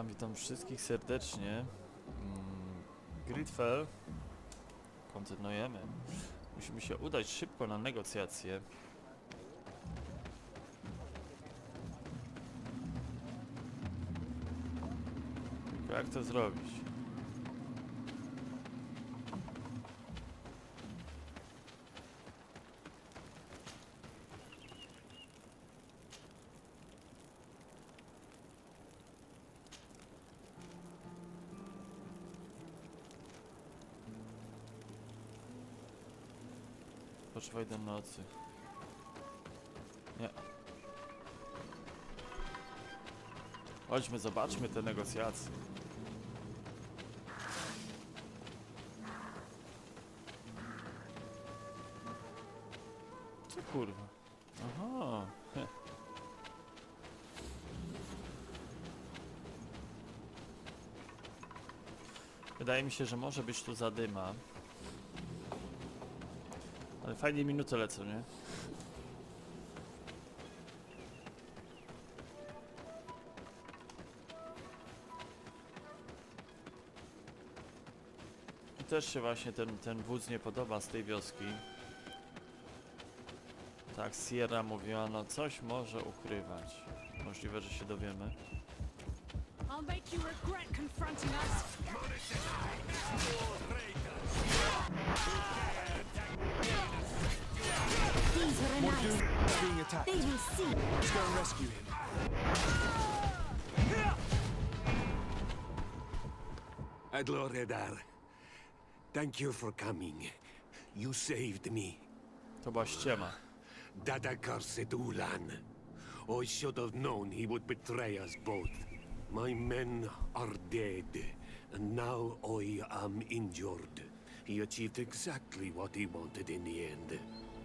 Witam wszystkich serdecznie. GreedFall. Kontynuujemy. Musimy się udać szybko na negocjacje. Tylko jak to zrobić? Poczywaj do nocy. Nie. Chodźmy, zobaczmy te negocjacje. Co kurwa? Aha. Wydaje mi się, że może być tu zadyma. Ale fajnie minuty lecą, nie? I też się właśnie ten wódz nie podoba z tej wioski. Tak, Sierra mówiła, no coś może ukrywać. Możliwe, że się dowiemy. I'll make you regret confronting us. These are the knights. Being attacked. They will see. Let's go and rescue him. Adloredar, thank you for coming. You saved me. To była ściema. Dada cursed Ulan. I should have known he would betray us both. My men are dead, and now I am injured. He achieved exactly what he wanted in the end.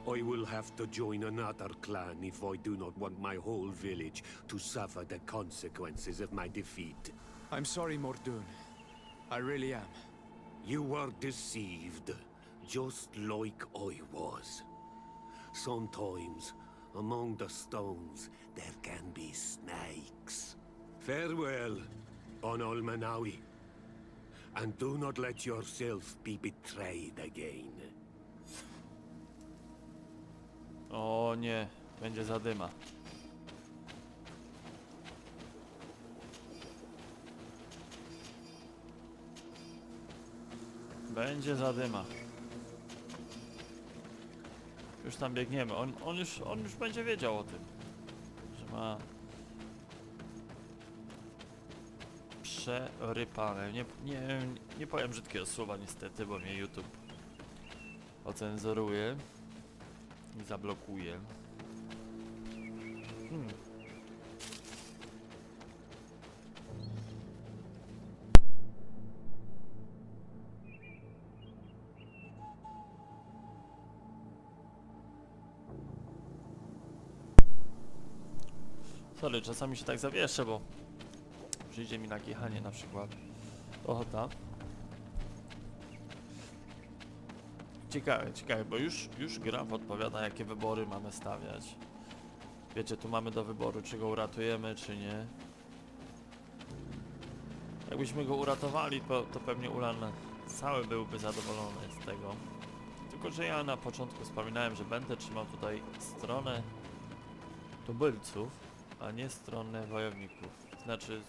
I will have to join another clan if I do not want my whole village to suffer the consequences of my defeat. I'm sorry, Mordoun. I really am. You were deceived, just like I was. Sometimes, among the stones, there can be snakes. Farewell, on Almanawi. And do not let yourself be betrayed again. O nie, będzie zadyma. Będzie zadyma. Już tam biegniemy. On już będzie wiedział o tym, że ma przerypane. Nie powiem brzydkiego słowa niestety, bo mnie YouTube ocenzuruje i zablokuje. Sorry, czasami się tak zawieszę, bo przyjdzie mi na kichanie na przykład. Ochota. Ciekawe, bo już gra podpowiada, jakie wybory mamy stawiać. Wiecie, tu mamy do wyboru, czy go uratujemy, czy nie. Jakbyśmy go uratowali, to pewnie Ulan cały byłby zadowolony z tego. Tylko, że ja na początku wspominałem, że będę trzymał tutaj stronę tubylców, a nie stronę wojowników. Znaczy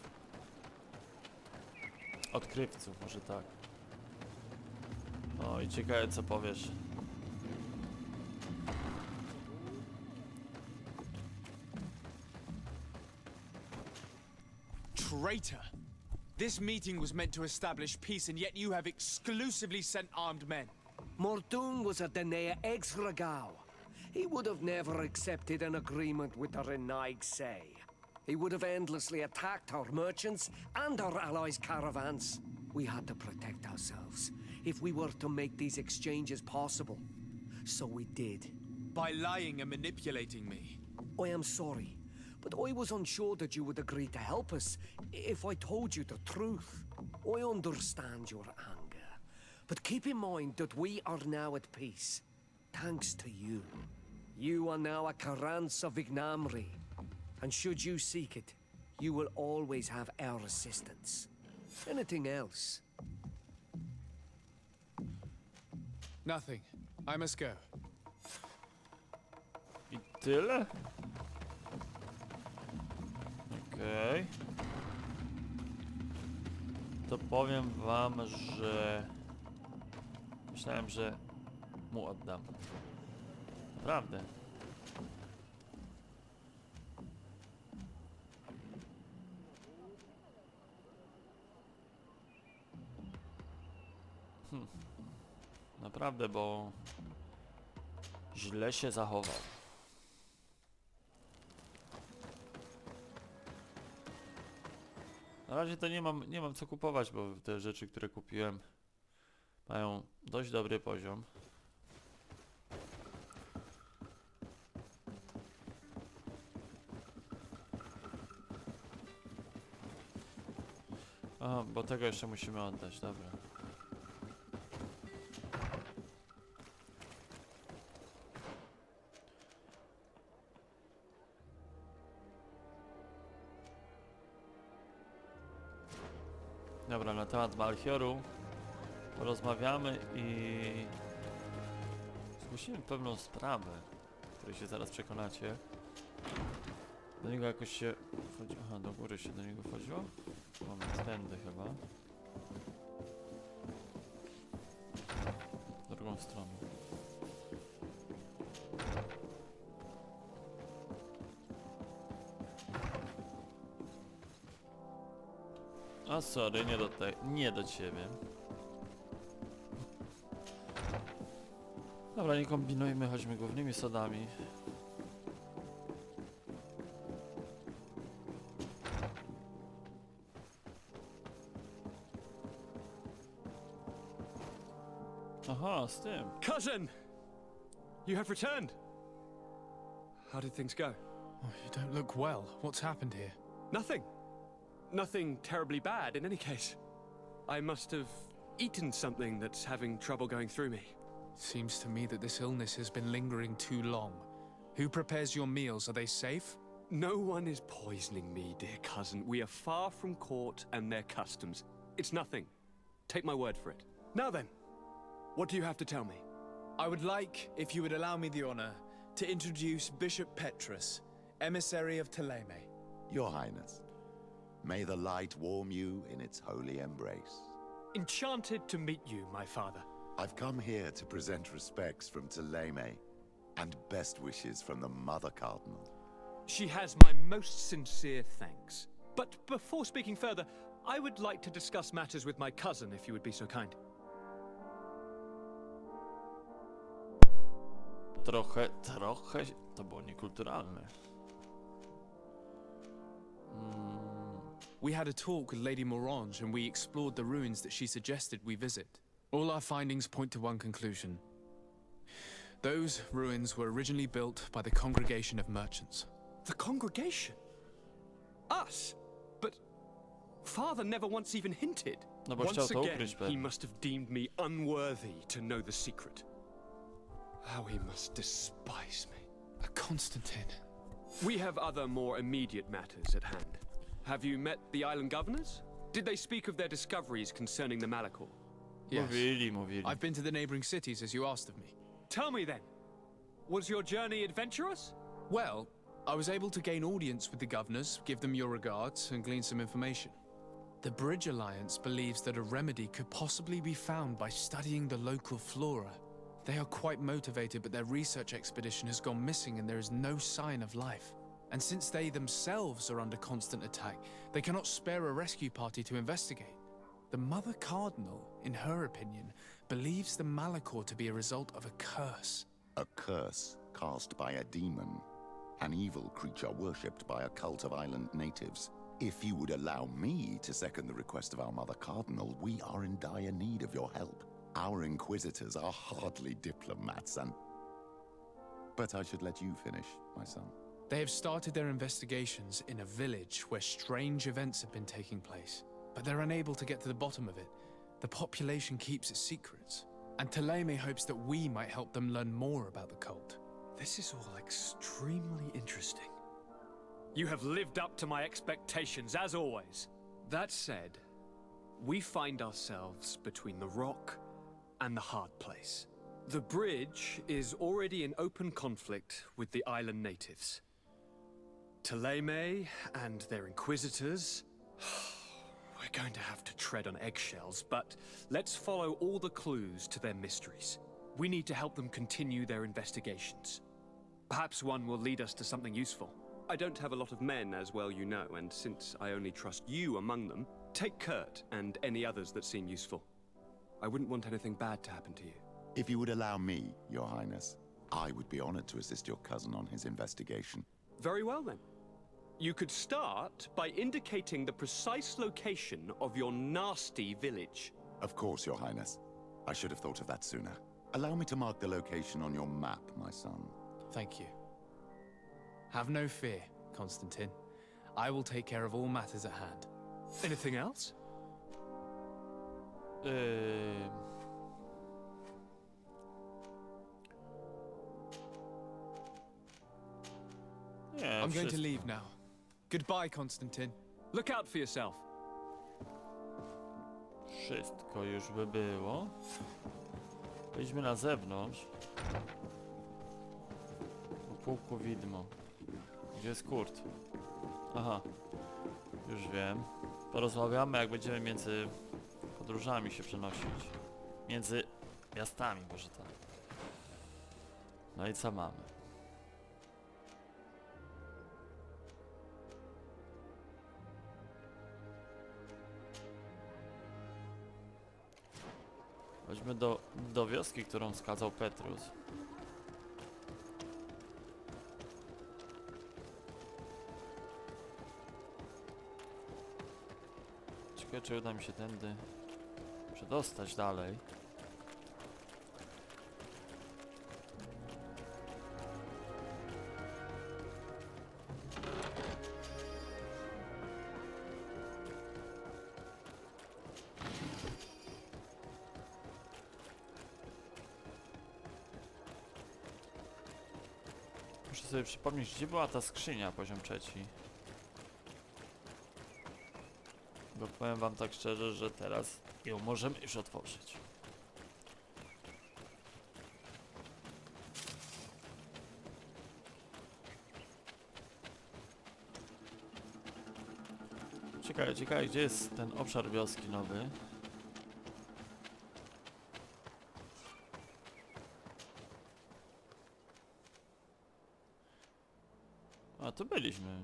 odkrywców, może tak. No i ciekawe, co powiesz. Traitor! This meeting was meant to establish peace, and yet you have exclusively sent armed men. Mordoun was a Denair ex-Regao. He would have never accepted an agreement with the Renai say. He would have endlessly attacked our merchants and our allies' caravans. We had to protect ourselves if we were to make these exchanges possible. So we did. By lying and manipulating me. I am sorry, but I was unsure that you would agree to help us if I told you the truth. I understand your anger, but keep in mind that we are now at peace, thanks to you. You are now a Karans of Ignamri, and should you seek it, you will always have our assistance. Anything else? Nothing. I must go. I tyle? Okej. To powiem wam, że... Myślałem, że mu oddam. Naprawdę. Naprawdę, bo źle się zachował. Na razie to nie mam co kupować, bo te rzeczy, które kupiłem, mają dość dobry poziom. Aha, bo tego jeszcze musimy oddać, dobra. Dobra, na temat Malichoru porozmawiamy i zgłosimy pewną sprawę, o której się zaraz przekonacie. Do niego jakoś się wchodzi... Aha, do góry się do niego wchodziło? Moment, tędy chyba. Drugą stroną. A sorry, nie do ciebie. Dobra, nie kombinujmy, chodźmy głównymi sodami. Aha, z tym. Cousin! You have returned. How did things go? Oh, you don't look well. What's happened here? Nothing. Nothing terribly bad in any case. I must have eaten something that's having trouble going through me. Seems to me that this illness has been lingering too long. Who prepares your meals? Are they safe? No one is poisoning me, dear cousin. We are far from court and their customs. It's nothing. Take my word for it. Now then, what do you have to tell me? I would like, if you would allow me the honor, to introduce Bishop Petrus, emissary of Ptolemy. Your Highness, may the light warm you in its holy embrace. Enchanted to meet you, my father. I've come here to present respects from Ptolemy and best wishes from the Mother Cardinal. She has my most sincere thanks. But before speaking further, I would like to discuss matters with my cousin, if you would be so kind. Trochę to było niekulturalne. We had a talk with Lady Morange and we explored the ruins that she suggested we visit. All our findings point to one conclusion. Those ruins were originally built by the Congregation of Merchants. The congregation? Us? But father never once even hinted. No bo chciał Once to again, ukryć he pewnie. must have deemed me unworthy to know the secret. How he must despise me. Constantine. We have other more immediate matters at hand. Have you met the island governors? Did they speak of their discoveries concerning the Malichor? Yes. Mówili. I've been to the neighboring cities as you asked of me. Tell me then, was your journey adventurous? Well, I was able to gain audience with the governors, give them your regards, and glean some information. The Bridge Alliance believes that a remedy could possibly be found by studying the local flora. They are quite motivated, but their research expedition has gone missing and there is no sign of life. And since they themselves are under constant attack, they cannot spare a rescue party to investigate. The Mother Cardinal, in her opinion, believes the Malichor to be a result of a curse. A curse cast by a demon, an evil creature worshipped by a cult of island natives. If you would allow me to second the request of our Mother Cardinal, we are in dire need of your help. Our inquisitors are hardly diplomats But I should let you finish, my son. They have started their investigations in a village where strange events have been taking place, but they're unable to get to the bottom of it. The population keeps its secrets, and Ptolemy hopes that we might help them learn more about the cult. This is all extremely interesting. You have lived up to my expectations, as always. That said, we find ourselves between the rock and the hard place. The bridge is already in open conflict with the island natives. Teleme and their inquisitors. We're going to have to tread on eggshells, but let's follow all the clues to their mysteries. We need to help them continue their investigations. Perhaps one will lead us to something useful. I don't have a lot of men, as well you know, and since I only trust you among them, take Kurt and any others that seem useful. I wouldn't want anything bad to happen to you. If you would allow me, Your Highness, I would be honored to assist your cousin on his investigation. Very well, then. You could start by indicating the precise location of your nasty village. Of course, Your Highness. I should have thought of that sooner. Allow me to mark the location on your map, my son. Thank you. Have no fear, Constantine. I will take care of all matters at hand. Anything else? Nie, I'm going to wszystko. leave now. Goodbye, Constantine. Look out for yourself. Wszystko już by było. Wejdźmy na zewnątrz. Po pułku widmo. Gdzie jest Kurt? Aha. Już wiem. Porozmawiamy, jak będziemy między podróżami się przenosić. Między miastami, może tak. No i co mamy? Chodźmy do wioski, którą wskazał Petrus. Ciekawe, czy uda mi się tędy przedostać dalej. Muszę sobie przypomnieć, gdzie była ta skrzynia, poziom 3. Bo powiem wam tak szczerze, że teraz ją możemy już otworzyć. Ciekawe, gdzie jest ten obszar wioski nowy? A, tu byliśmy.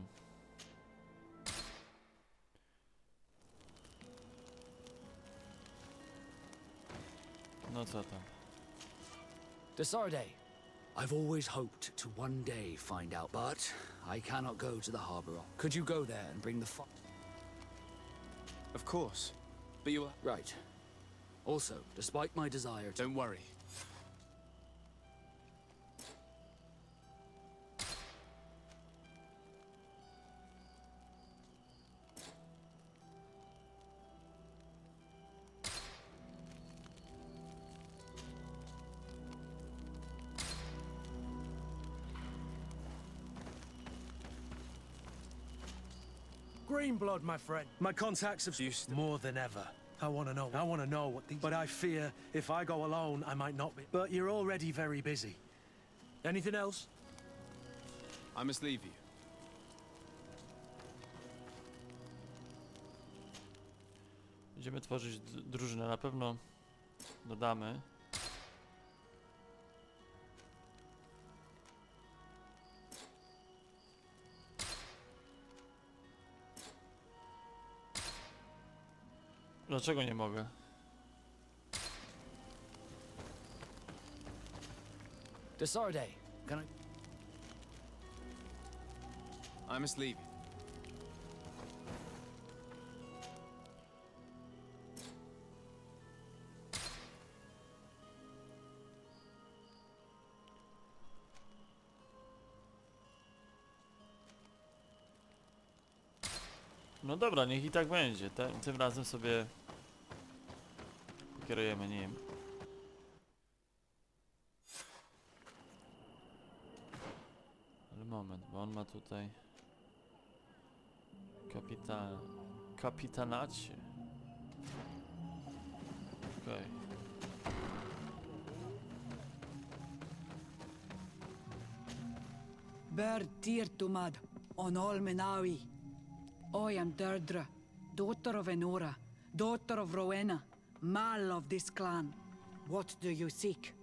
No co tam? Desarde, I've always hoped to one day find out, but I cannot go to the harbor. Could you go there and bring the Of course. But you will... Right. Also, despite my desire to... Don't worry. Green blood, my friend. My contacts have used more than ever. I want to know what these... But I fear if I go alone, I might not be. But you're already very busy. Anything else? I must leave you. Będziemy tworzyć drużynę, na pewno dodamy. Dlaczego nie mogę? Desarde, can I must leave you. No dobra, niech i tak będzie. Tym razem sobie kierujemy nim. Ale moment, bo on ma tutaj... Kapitanacie. Okej. Teer on Olmenawi. I am Deirdre, daughter of Enora, daughter of Rowena, Mal of this clan. What do you seek?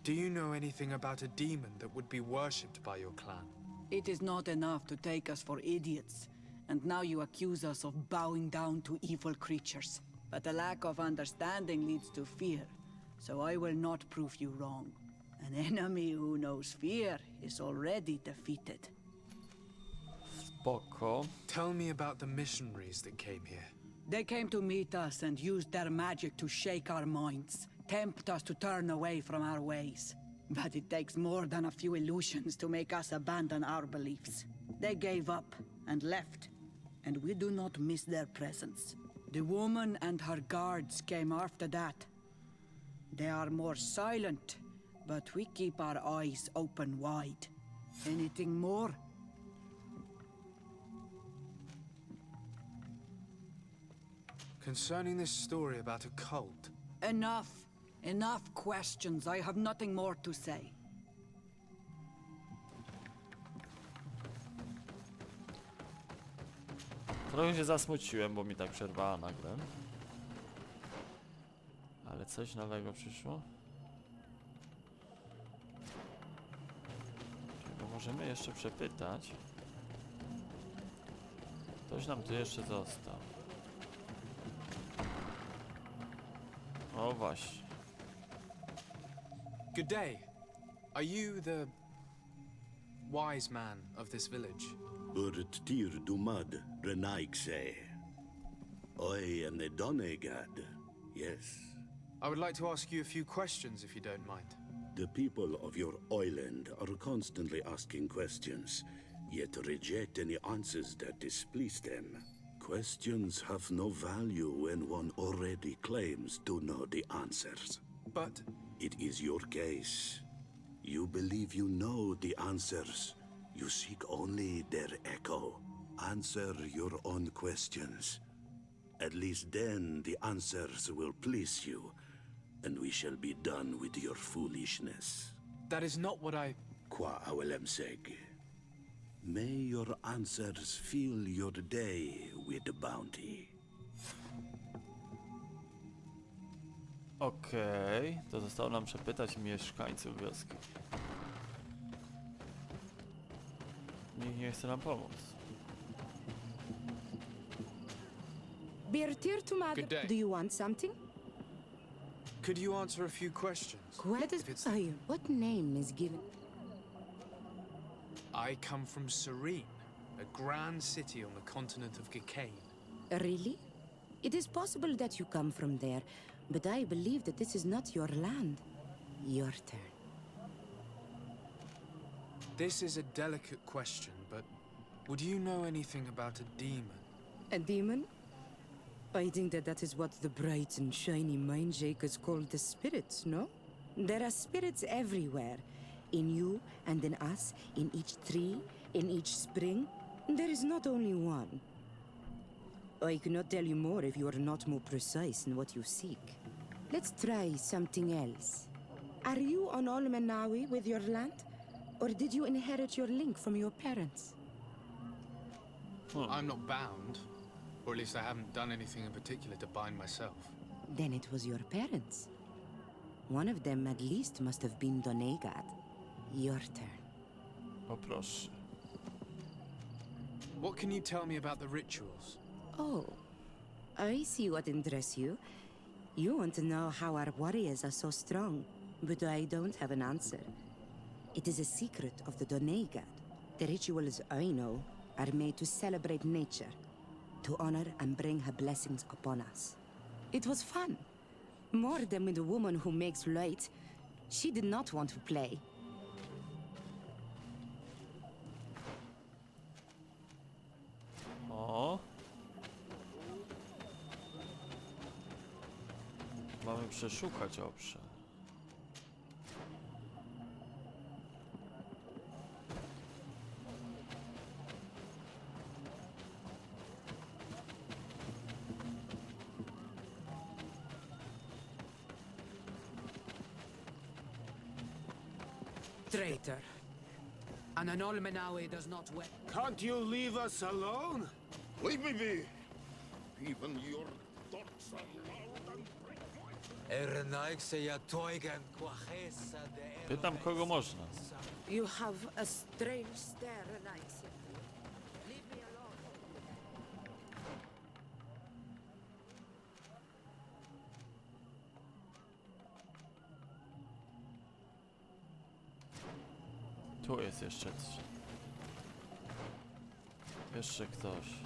Do you know anything about a demon that would be worshipped by your clan? It is not enough to take us for idiots, and now you accuse us of bowing down to evil creatures. But a lack of understanding leads to fear, so I will not prove you wrong. An enemy who knows fear is already defeated. Spoko. Tell me about the missionaries that came here. They came to meet us and used their magic to shake our minds, tempt us to turn away from our ways. But it takes more than a few illusions to make us abandon our beliefs. They gave up and left, and we do not miss their presence. The woman and her guards came after that. They are more silent, but we keep our eyes open wide. Anything more? Concerning this story about a cult, Enough. Enough questions. I have nothing more to say. Trochę się zasmuciłem, bo mi tak przerwała nagle. Ale coś nowego przyszło. Czego możemy jeszcze przepytać? Ktoś nam tu jeszcze został. O właśnie. good day. Are you the wise man of this village? Teer Fradee. I am the Donegad, yes. I would like to ask you a few questions, if you don't mind. The people of your island are constantly asking questions, yet reject any answers that displease them. Questions have no value when one already claims to know the answers. But It is your case. You believe you know the answers. You seek only their echo. Answer your own questions. At least then the answers will please you, and we shall be done with your foolishness. that is not what I... Qua awelemseg. May your answers fill your day with bounty. Okej, to zostało nam przepytać mieszkańców wioski. Nikt nie chce nam pomóc. Good day. Do you want something? Could you answer a few questions? Let us If it's- are you? What name is given? I come from Serene, a grand city on the continent of XVII. Really? It is possible that you come from there, but I believe that this is not your land. Your turn. This is a delicate question, but would you know anything about a demon? A demon? I think that is what the bright and shiny mind shakers call the spirits, no? There are spirits everywhere. In you and in us, in each tree, in each spring. There is not only one. I cannot tell you more if you are not more precise in what you seek. Let's try something else. Are you on Olmenawi with your land? Or did you inherit your link from your parents? I'm not bound, or at least I haven't done anything in particular to bind myself. Then it was your parents. One of them at least must have been Donegad. Your turn. O proszę. What can you tell me about the rituals? Oh, I see what interests you. You want to know how our warriors are so strong, but I don't have an answer. It is a secret of the Donegad. The rituals I know are made to celebrate nature, to honor and bring her blessings upon us. It was fun. More than with the woman who makes light. She did not want to play. O. Mamy przeszukać obszar. Traitor. And an Olmenawi does not wear. Can't you leave us alone? Leave me be! Even your thoughts are loud and Pytam, kogo można. You have a strange stare, and I say, leave me alone. Tu jest jeszcze jeszcze ktoś.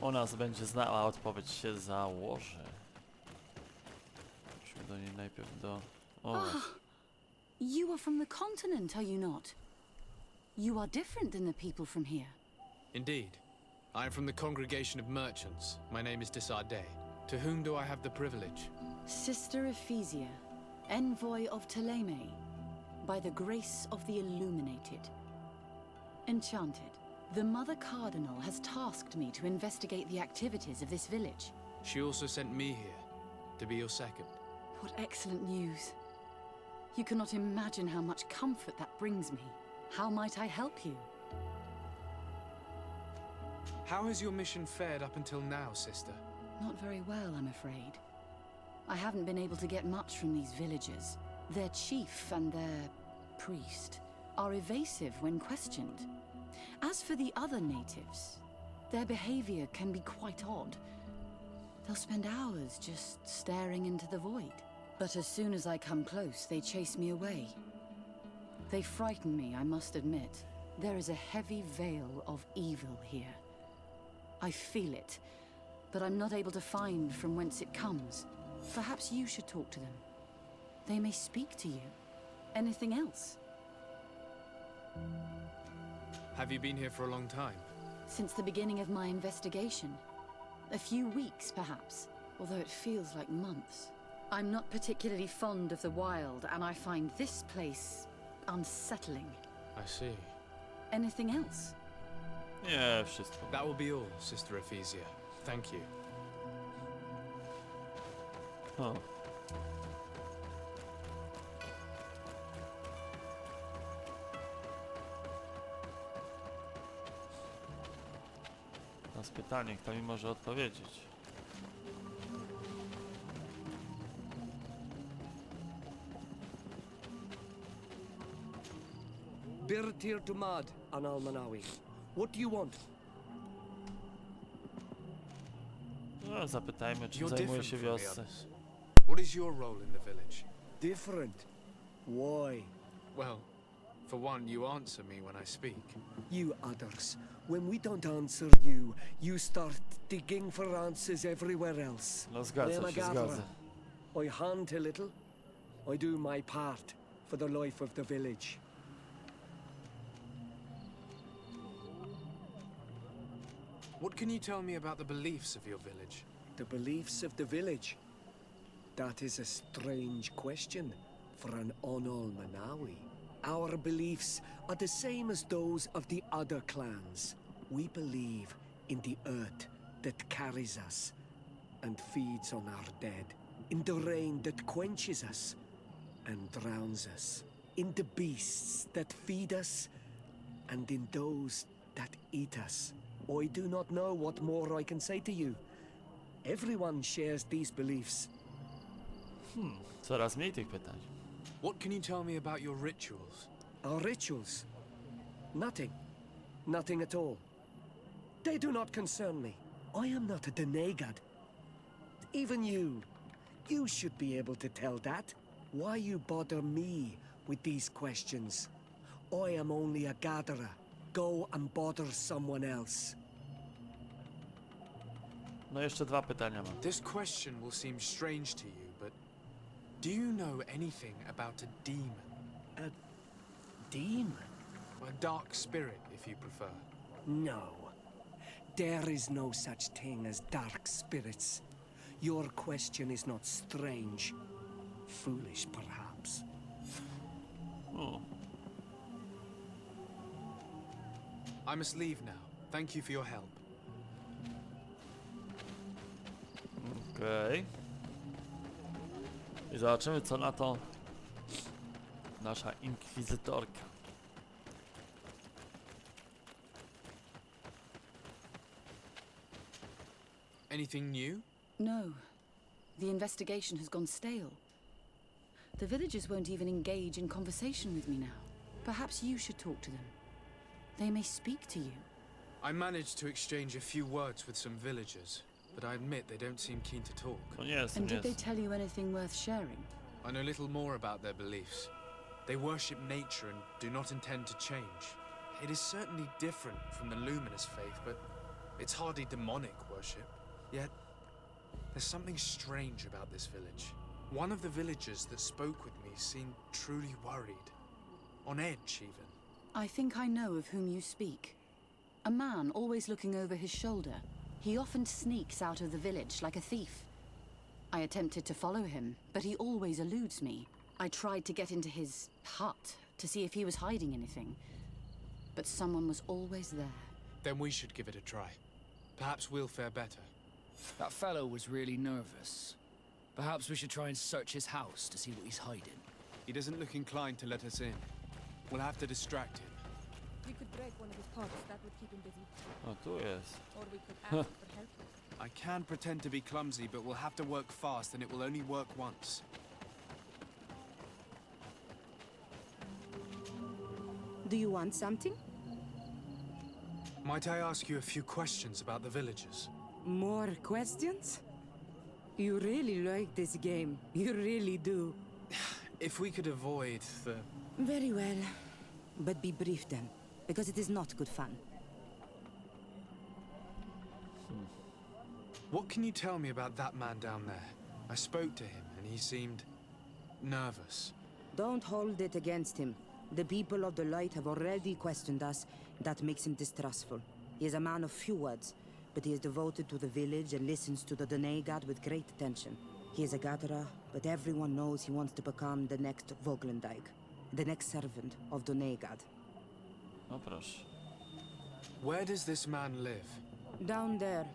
O nas będzie znała odpowiedź, się założy. Musimy do niej najpierw do... O, właśnie. You are from the continent, are you not? You are different than the people from here. Indeed. I am from the congregation of merchants. My name is Teer. To whom do I have the privilege? Sister Ephesia, envoy of Ptolemy, by the grace of the illuminated. Enchanted, the Mother Cardinal has tasked me to investigate the activities of this village. She also sent me here, to be your second. What excellent news. You cannot imagine how much comfort that brings me. How might I help you? How has your mission fared up until now, sister? Not very well, I'm afraid. I haven't been able to get much from these villagers. Their chief and their priest are evasive when questioned. As for the other natives, their behavior can be quite odd. They'll spend hours just staring into the void. But as soon as I come close, they chase me away. They frighten me, I must admit. There is a heavy veil of evil here. I feel it, but I'm not able to find from whence it comes. Perhaps you should talk to them. They may speak to you. Anything else? Have you been here for a long time? Since the beginning of my investigation. A few weeks, perhaps, although it feels like months. I'm not particularly fond of the wild, and I find this place unsettling. I see. Anything else? Nie, wszystko. That will be all, Sister Ephesia. Thank you. O. Teraz pytanie, kto mi może odpowiedzieć? Birtir to Mad, an Almanawi. What do you want? No, zapytajmy, czym You're zajmuje different się w from the wiosce. others. What is your role in the village? Different. Why? Well, for one, you answer me when I speak. You others, when we don't answer you, you start digging for answers everywhere else. No zgadza się, zgadza. I hunt a little. I do my part for the life of the village. What can you tell me about the beliefs of your village? The beliefs of the village? That is a strange question for an Onol-Manawi. Our beliefs are the same as those of the other clans. We believe in the earth that carries us and feeds on our dead, in the rain that quenches us and drowns us, in the beasts that feed us and in those that eat us. I do not know what more I can say to you. Everyone shares these beliefs. Coraz mniej tych pytań. What can you tell me about your rituals? Our rituals? Nothing. Nothing at all. They do not concern me. I am not a Denegad. Even you. You should be able to tell that. Why you bother me with these questions? I am only a gatherer. Go and bother someone else. No jeszcze dwa pytania mam. This question will seem strange to you, but do you know anything about a demon? A demon? A dark spirit, if you prefer. No. There is no such thing as dark spirits. Your question is not strange. Foolish, perhaps. O. I must leave now. Thank you for your help. Okej. I zobaczymy, co na to nasza inkwizytorka. Anything new? No. The investigation has gone stale. The villagers won't even engage in conversation with me now. Perhaps you should talk to them. They may speak to you. I managed to exchange a few words with some villagers, but I admit they don't seem keen to talk. To nie jest, And nie did they jest. tell you anything worth sharing? I know little more about their beliefs. They worship nature and do not intend to change. It is certainly different from the luminous faith, but it's hardly demonic worship. Yet, there's something strange about this village. One of the villagers that spoke with me seemed truly worried. On edge, even. I think I know of whom you speak. A man always looking over his shoulder. He often sneaks out of the village like a thief. I attempted to follow him, but he always eludes me. I tried to get into his hut to see if he was hiding anything, but someone was always there. Then we should give it a try. Perhaps we'll fare better. That fellow was really nervous. Perhaps we should try and search his house to see what he's hiding. He doesn't look inclined to let us in. We'll have to distract him. We could break one of his pots. That would keep him busy. O, tu jest. Or we could ask him for help. I can pretend to be clumsy, but we'll have to work fast, and it will only work once. Do you want something? Might I ask you a few questions about the villagers? More questions? You really like this game. You really do. If we could avoid the... Very well. But be brief then, because it is not good fun. What can you tell me about that man down there? I spoke to him, and he seemed... nervous. Don't hold it against him. The people of the light have already questioned us. That makes him distrustful. He is a man of few words, but he is devoted to the village and listens to the Donegad with great attention. He is a gatherer, but everyone knows he wants to become the next Voglendijk, the next servant of Donegad. No proszę. Where does this man live? Down there.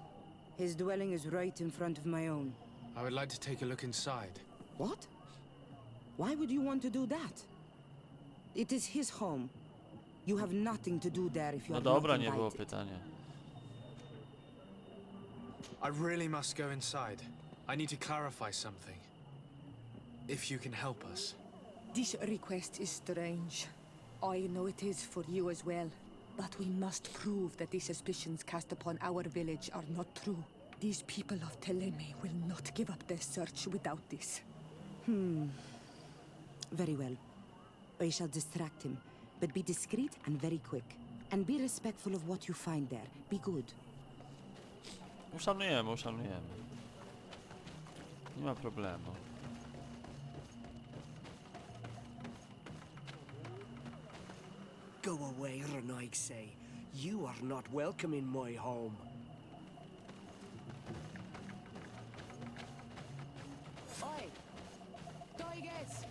His dwelling is right in front of my own. I would like to take a look inside. What? Why would you want to do that? It is his home. You have nothing to do there if you No are dobra, not nie było invited. pytania. I really must go inside. I need to clarify something. If you can help us. This request is strange. I know it is for you as well. But we must prove that the suspicions cast upon our village are not true. These people of Teleme will not give up their search without this. Very well. I shall distract him, but be discreet and very quick. And be respectful of what you find there. Be good. Uszanujemy, uszanujemy. Nie ma problemu. Go away, Renaig say. You are not welcome in my home. Oi! Toiges!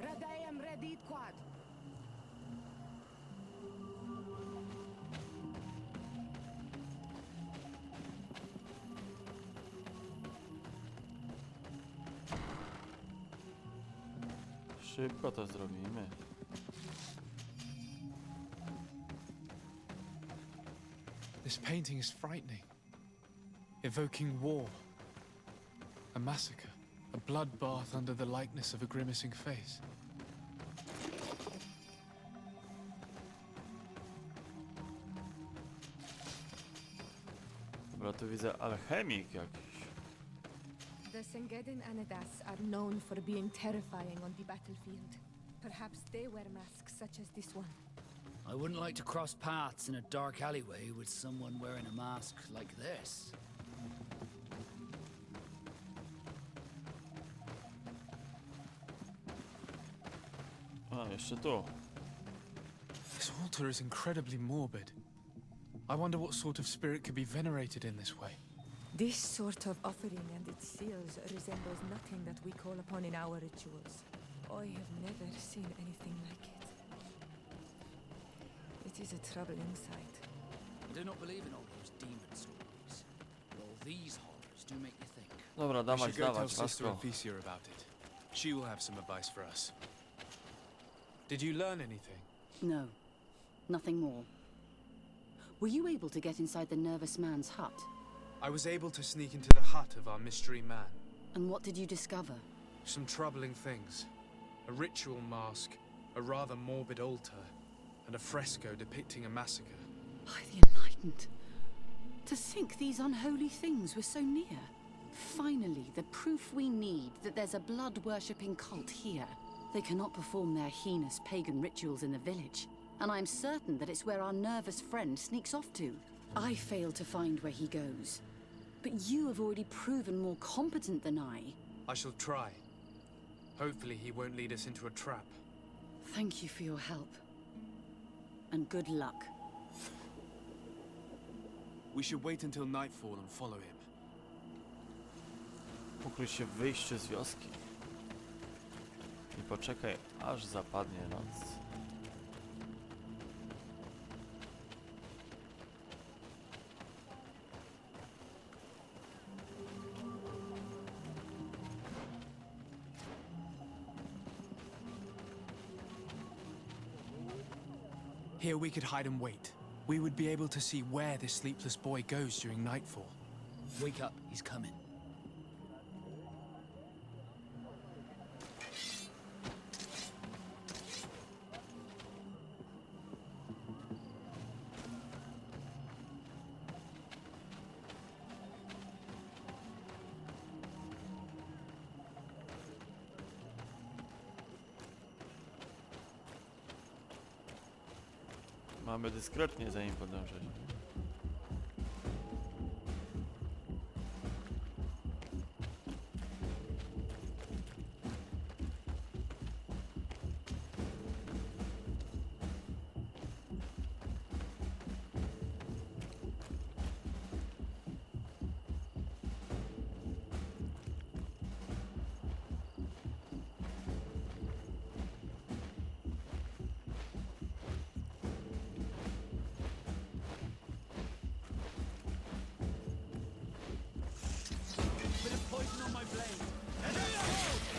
Radayam Redit Quad! Szybko to zrobimy. This painting is frightening. Evoking war. A massacre. A bloodbath under the likeness of a grimacing face. Dobra, tu widzę alchemik jakiś. The Sengedin Anadas are known for being terrifying on the battlefield. Perhaps they wear masks such as this one. I wouldn't like to cross paths in a dark alleyway with someone wearing a mask like this. A, jeszcze tu. This altar is incredibly morbid. I wonder what sort of spirit could be venerated in this way. This sort of offering and its seals resembles nothing that we call upon in our rituals. I have never seen anything like it. It is a troubling sight. I do not believe in all those demon stories, but all these horrors do make me think. Dobra, We dawać, should go tell dawać, Sister Wasko. Ephesia about it. She will have some advice for us. Did you learn anything? No, nothing more. Were you able to get inside the nervous man's hut? I was able to sneak into the hut of our mystery man. And what did you discover? Some troubling things. A ritual mask, a rather morbid altar, and a fresco depicting a massacre. By the Enlightened. To think these unholy things were so near. Finally, the proof we need that there's a blood-worshipping cult here. They cannot perform their heinous pagan rituals in the village, and I'm certain that it's where our nervous friend sneaks off to. I failed to find where he goes. But you have already proven more competent than I shall try. Hopefully he won't lead us into a trap. Thank you for your help. And good luck. We should wait until nightfall and follow him. Ukryj się w wyjściu z wioski. I poczekaj, aż zapadnie noc. Here we could hide and wait. We would be able to see where this sleepless boy goes during nightfall. Wake up, he's coming. Mamy dyskretnie za nim podążać.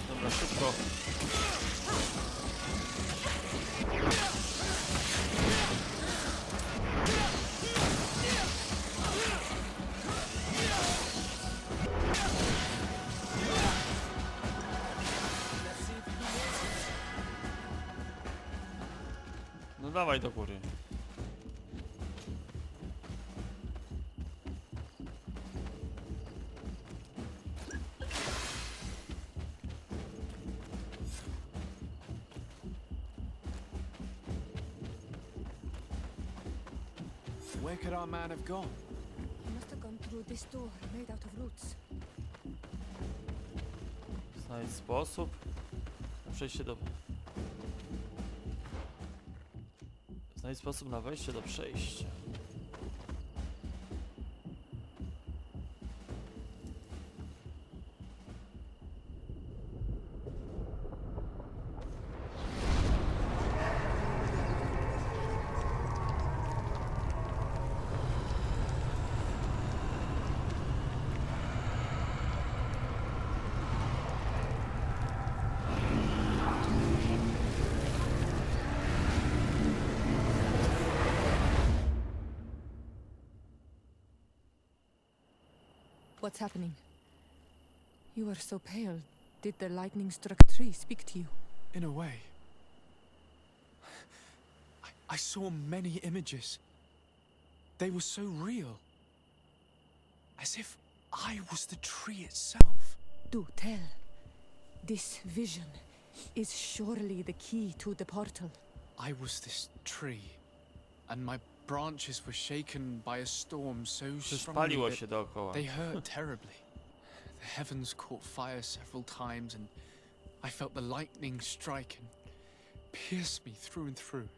Dobra, szybko. No dawaj do góry. Where could our man have gone? He must have gone through this door, made out of roots. Znajdź sposób na przejście do... Znajdź sposób na wejście do przejścia. What's happening? You are so pale. Did the lightning-struck tree speak to you? In a way. I saw many images. They were so real. As if I was the tree itself. Do tell. This vision is surely the key to the portal. I was this tree, and my branches were shaken by a storm so strongly Przespaliło się that dookoła. they hurt terribly. The heavens caught fire several times, and I felt the lightning strike and pierce me through and through.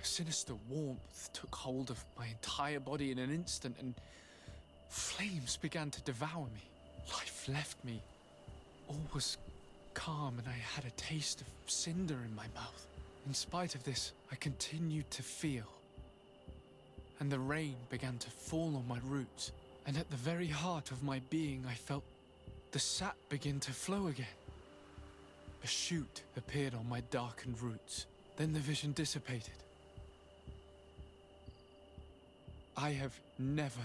A sinister warmth took hold of my entire body in an instant, and flames began to devour me. Life left me. All was calm, and I had a taste of cinder in my mouth. In spite of this, I continued to feel. And the rain began to fall on my roots, and at the very heart of my being I felt the sap began to flow again. A shoot appeared on my darkened roots. Then the vision dissipated. I have never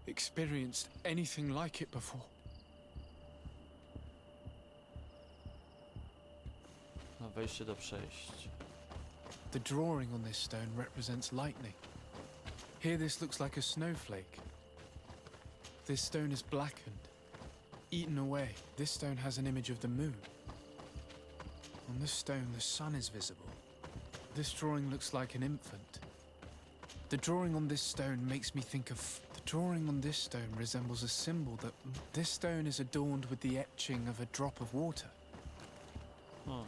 experienced anything like it before. No, wejście do przejść. The drawing on this stone represents lightning. Here this looks like a snowflake. This stone is blackened, eaten away. This stone has an image of the moon. On this stone, the sun is visible. This drawing looks like an infant. The drawing on this stone makes me think of... The drawing on this stone resembles a symbol that... This stone is adorned with the etching of a drop of water. Hmm.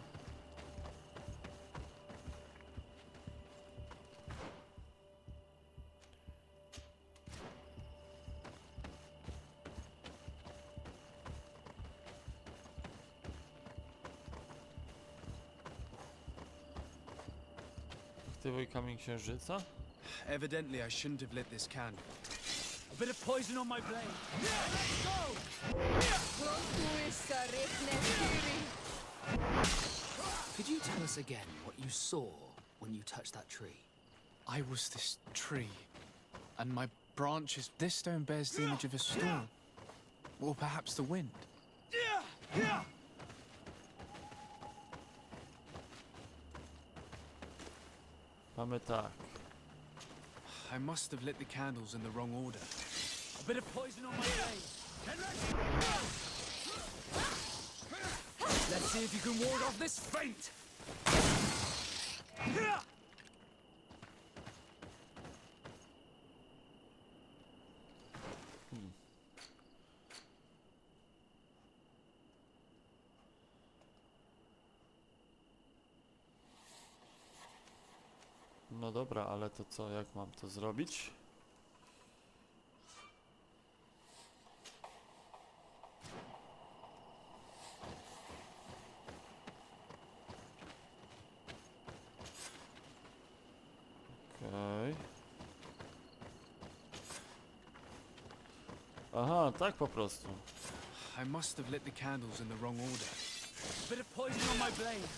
Aktywuj kamień księżyca? Evidently, I shouldn't have lit this candle. A bit of poison on my blade. Yeah, let's go! Could you tell us again what you saw when you touched that tree? I was this tree, and my branches... This stone bears the image of a storm. Or perhaps the wind. Mamy tak. I must have lit the candles in the wrong order. A bit of poison on my blade. Let's see if you can ward off this feint! No dobra, ale to co, jak mam to zrobić? Okej. Aha, tak po prostu. I must have lit the candles in the wrong order. A bit of poison on my blade.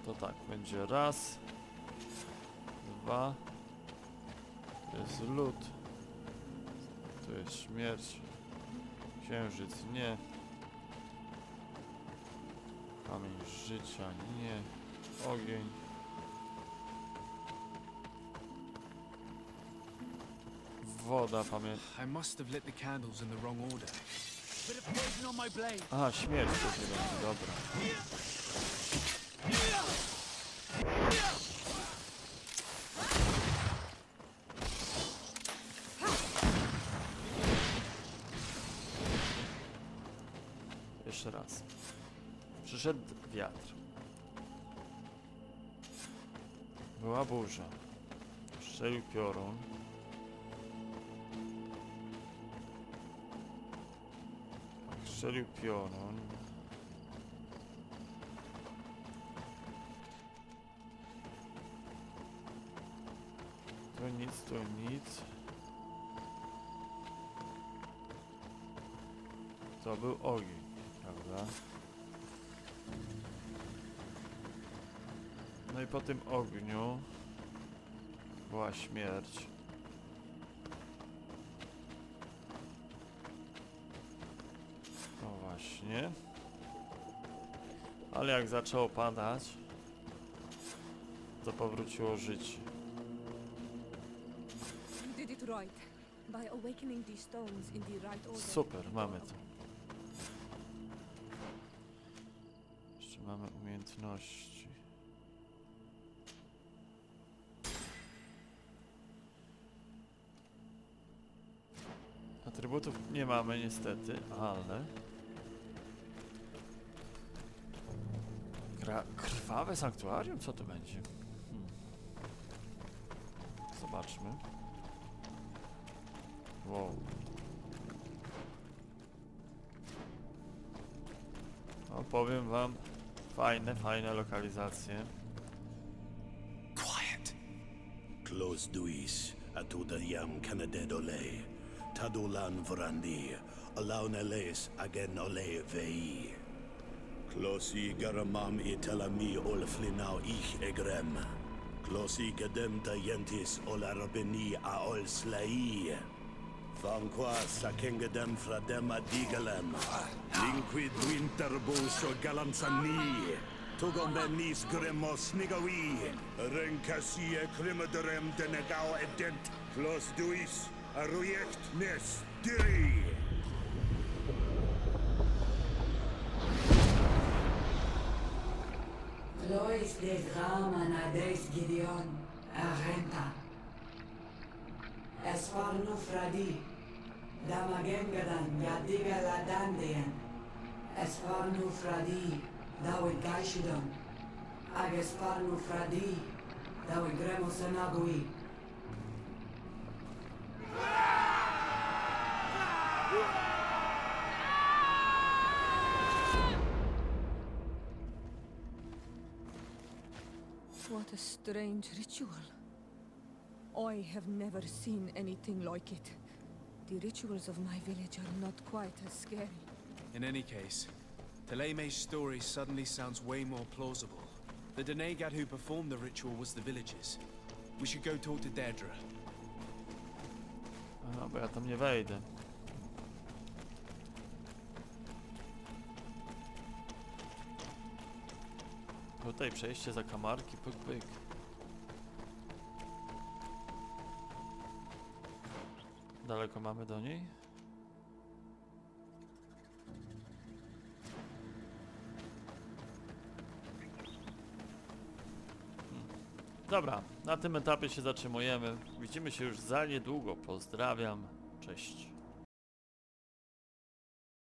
To tak, będzie raz, dwa, tu jest lód, tu jest śmierć, księżyc nie, kamień życia nie, ogień. Woda, pamiętam. I must have lit the candles in the wrong order. Bit of poison on my blade. Aha, śmierć to nie będzie, dobra. Jeszcze raz. Przyszedł wiatr. Była burza. Strzelił piorun. Strzelił piorun. To nic, to nic. To był ogień, prawda? No i po tym ogniu była śmierć. No właśnie. Ale jak zaczęło padać, to powróciło życie. You did it right. By awakening these stones in the right order. Super, mamy to. Jeszcze mamy umiejętności. Atrybutów nie mamy niestety, ale... Krwawe sanktuarium? Co to będzie? Zobaczmy. Wow. powiem wam, fajne lokalizacje. Close duis, atuda yam canadedole, tadulan vrandi, alaun eles agen ole vei. Closi garamam itelami olflinau ich egrem. Closi gedem tayentis olarabeni a ol slai. Vanqua sakengedem fradem adigalem. Linquid winterbus o galansani. Tugom benis gremos nigawi. Renkasie krimaderem denegao edent. Clos duis arujekt nes diri. Lois de Grama Nades Gideon Arenta Esfarnu Fradee Damagengadan Yadiga Ladandean Esfarnu Fradee Dawe Gaishidon Agesfarnu Fradee Dawe Gremosanagui. What a strange ritual. I have never seen anything like it. The rituals of my village are not quite as scary. In any case, Teleme's story suddenly sounds way more plausible. The Denegad who performed the ritual was the villagers. We should go talk to Deirdre. Aha, bo ja tam nie wejdę. Tutaj przejście za kamarki, pyk, pyk. Daleko mamy do niej? Dobra, na tym etapie się zatrzymujemy. Widzimy się już za niedługo. Pozdrawiam, cześć.